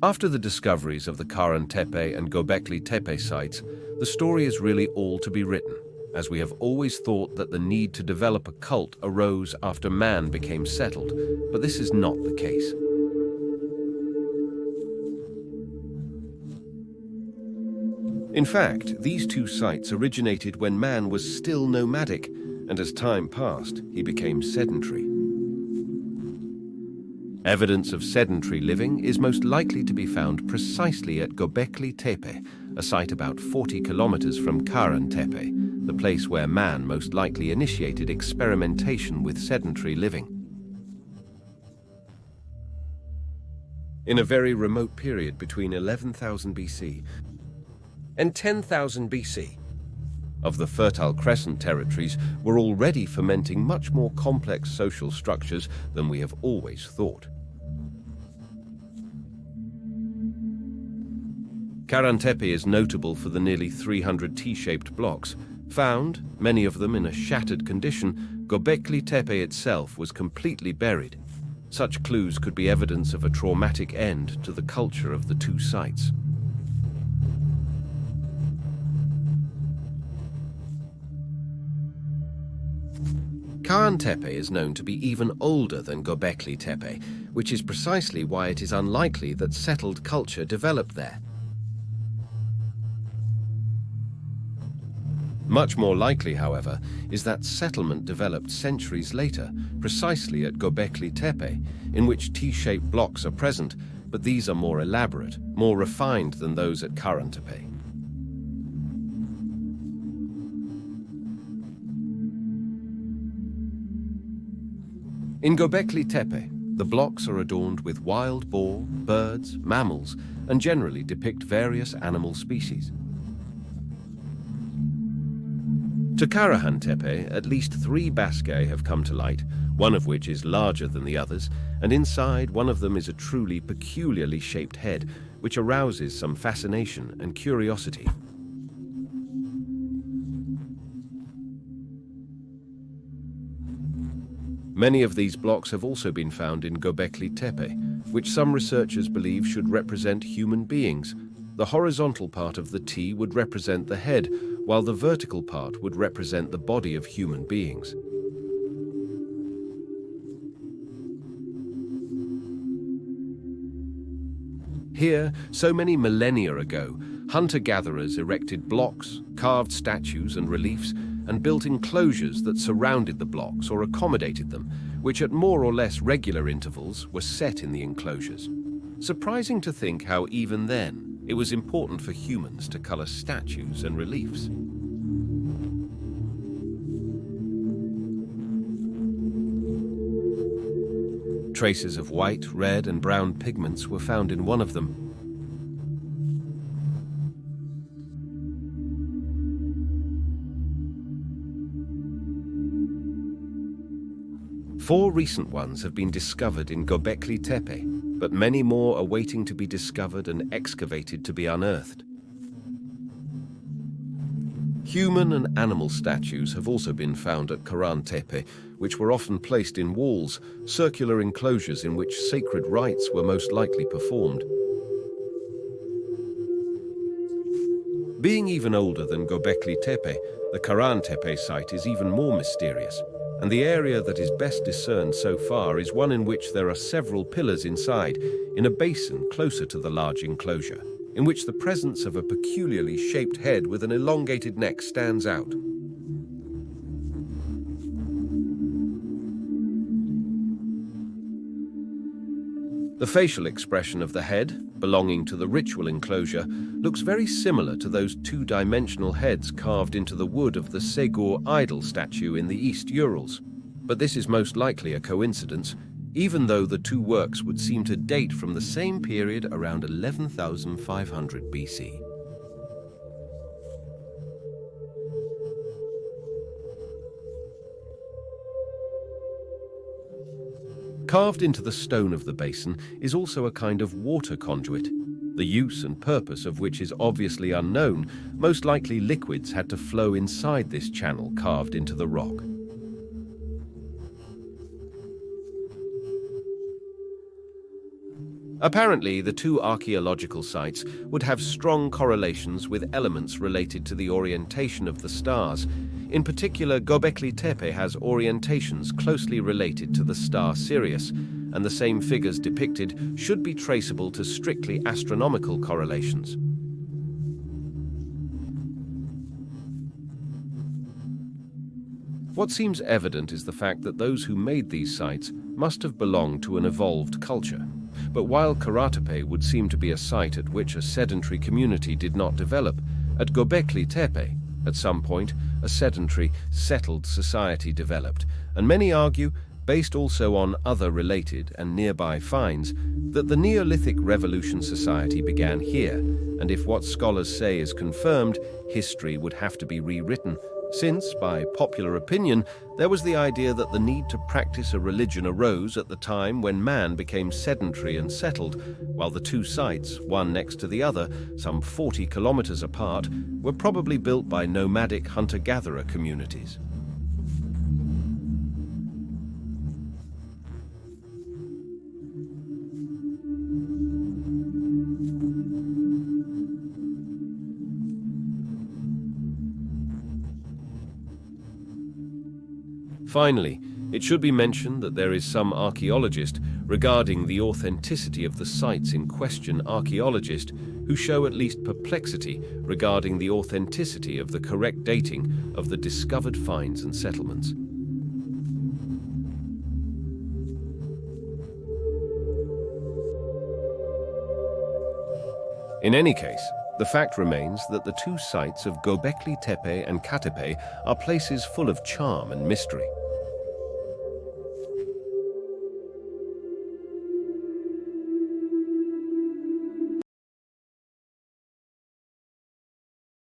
After the discoveries of the Karahan Tepe and Göbekli Tepe sites, the story is really all to be written, as we have always thought that the need to develop a cult arose after man became settled, but this is not the case. In fact, these two sites originated when man was still nomadic, and as time passed, he became sedentary. Evidence of sedentary living is most likely to be found precisely at Göbekli Tepe, a site about 40 kilometers from Karahan Tepe, the place where man most likely initiated experimentation with sedentary living. In a very remote period between 11,000 BC and 10,000 BC, of the Fertile Crescent territories were already fermenting much more complex social structures than we have always thought. Karahan Tepe is notable for the nearly 300 T-shaped blocks. Found, many of them in a shattered condition, Göbekli Tepe itself was completely buried. Such clues could be evidence of a traumatic end to the culture of the two sites. Karahan Tepe is known to be even older than Göbekli Tepe, which is precisely why it is unlikely that settled culture developed there. Much more likely, however, is that settlement developed centuries later, precisely at Göbekli Tepe, in which T-shaped blocks are present, but these are more elaborate, more refined than those at Karahan Tepe. In Göbekli Tepe, the blocks are adorned with wild boar, birds, mammals, and generally depict various animal species. To Karahan Tepe, at least 3 basquets have come to light, one of which is larger than the others, and inside one of them is a truly peculiarly shaped head, which arouses some fascination and curiosity. Many of these blocks have also been found in Göbekli Tepe, which some researchers believe should represent human beings. The horizontal part of the T would represent the head, while the vertical part would represent the body of human beings. Here, so many millennia ago, hunter-gatherers erected blocks, carved statues and reliefs, and built enclosures that surrounded the blocks or accommodated them, which at more or less regular intervals were set in the enclosures. Surprising to think how even then it was important for humans to color statues and reliefs. Traces of white, red, and brown pigments were found in one of them. Four recent ones have been discovered in Göbekli Tepe, but many more are waiting to be discovered and excavated to be unearthed. Human and animal statues have also been found at Karahan Tepe, which were often placed in walls, circular enclosures in which sacred rites were most likely performed. Being even older than Göbekli Tepe, the Karahan Tepe site is even more mysterious, and the area that is best discerned so far is one in which there are several pillars inside, in a basin closer to the large enclosure, in which the presence of a peculiarly shaped head with an elongated neck stands out. The facial expression of the head, belonging to the ritual enclosure, looks very similar to those two-dimensional heads carved into the wood of the Segur idol statue in the East Urals. But this is most likely a coincidence, even though the two works would seem to date from the same period around 11,500 BC. Carved into the stone of the basin is also a kind of water conduit, the use and purpose of which is obviously unknown. Most likely liquids had to flow inside this channel carved into the rock. Apparently, the two archaeological sites would have strong correlations with elements related to the orientation of the stars. In particular, Göbekli Tepe has orientations closely related to the star Sirius, and the same figures depicted should be traceable to strictly astronomical correlations. What seems evident is the fact that those who made these sites must have belonged to an evolved culture. But while Karahan Tepe would seem to be a site at which a sedentary community did not develop, at Göbekli Tepe, at some point, a sedentary, settled society developed, and many argue, based also on other related and nearby finds, that the Neolithic Revolution society began here, and if what scholars say is confirmed, history would have to be rewritten, since, by popular opinion, there was the idea that the need to practice a religion arose at the time when man became sedentary and settled, while the two sites, one next to the other, some 40 kilometers apart, were probably built by nomadic hunter-gatherer communities. Finally, it should be mentioned that there is some archaeologist regarding the authenticity of the sites in question archaeologist who show at least perplexity regarding the authenticity of the correct dating of the discovered finds and settlements. In any case, the fact remains that the two sites of Göbekli Tepe and Karahan Tepe are places full of charm and mystery.